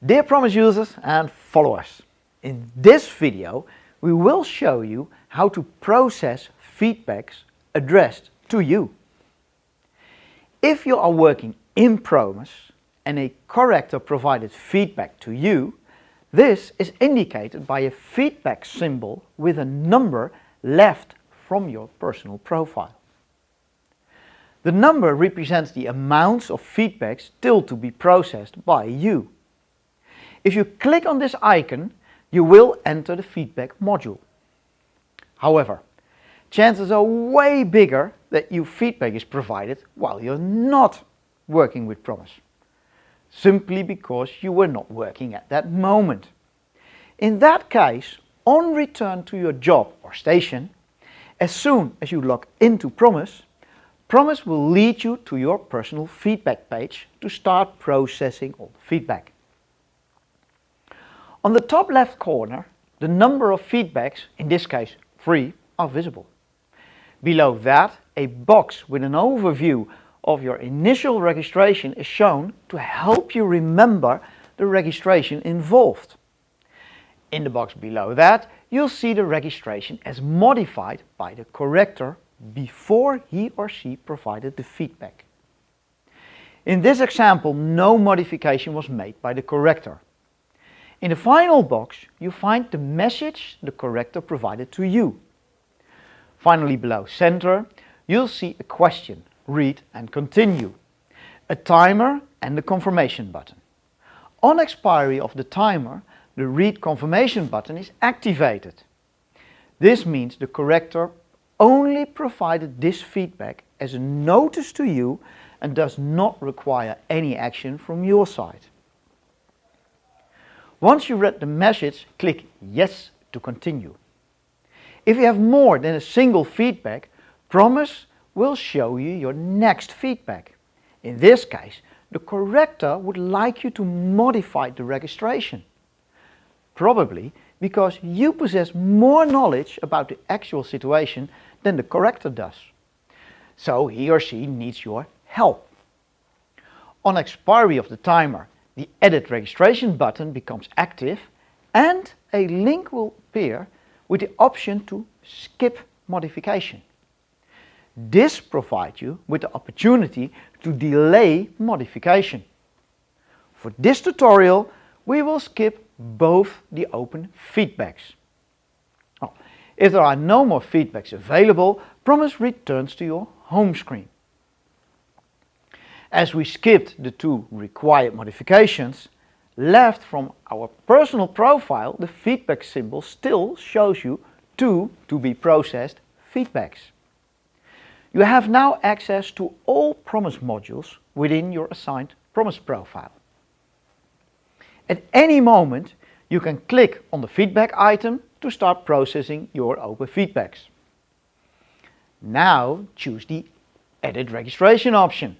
Dear Promise users and followers, in this video we will show you how to process feedbacks addressed to you. If you are working in Promise and a corrector provided feedback to you, this is indicated by a feedback symbol with a number left from your personal profile. The number represents the amounts of feedbacks still to be processed by you. If you click on this icon, you will enter the feedback module. However, chances are way bigger that your feedback is provided while you're not working with Promise, simply because you were not working at that moment. In that case, on return to your job or station, as soon as you log into Promise, Promise will lead you to your personal feedback page to start processing all the feedback. On the top left corner, the number of feedbacks, in this case 3, are visible. Below that, a box with an overview of your initial registration is shown to help you remember the registration involved. In the box below that, you'll see the registration as modified by the corrector before he or she provided the feedback. In this example, no modification was made by the corrector. In the final box, you find the message the corrector provided to you. Finally, below center, you'll see a question, read and continue, a timer and the confirmation button. On expiry of the timer, the read confirmation button is activated. This means the corrector only provided this feedback as a notice to you and does not require any action from your side. Once you read the message, click Yes to continue. If you have more than a single feedback, Promise will show you your next feedback. In this case, the corrector would like you to modify the registration. Probably because you possess more knowledge about the actual situation than the corrector does. So he or she needs your help. On expiry of the timer, the Edit Registration button becomes active and a link will appear with the option to skip modification. This provides you with the opportunity to delay modification. For this tutorial, we will skip both the open feedbacks. If there are no more feedbacks available, Promise returns to your home screen. As we skipped the 2 required modifications, left from our personal profile, the feedback symbol still shows you 2 to be processed feedbacks. You have now access to all Promise modules within your assigned Promise profile. At any moment, you can click on the feedback item to start processing your open feedbacks. Now choose the Edit Registration option.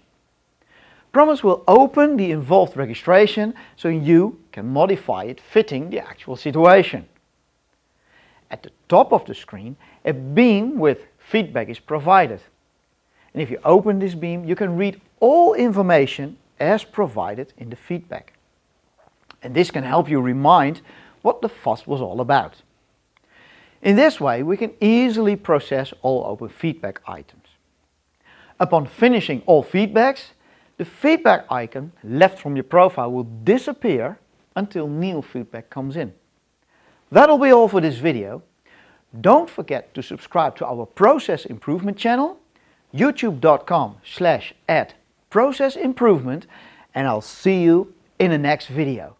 Promise will open the involved registration so you can modify it fitting the actual situation. At the top of the screen, a beam with feedback is provided. And if you open this beam, you can read all information as provided in the feedback. And this can help you remind what the fuss was all about. In this way, we can easily process all open feedback items. Upon finishing all feedbacks, the feedback icon left from your profile will disappear until new feedback comes in. That'll be all for this video. Don't forget to subscribe to our process improvement channel, youtube.com/@processimprovement, and I'll see you in the next video.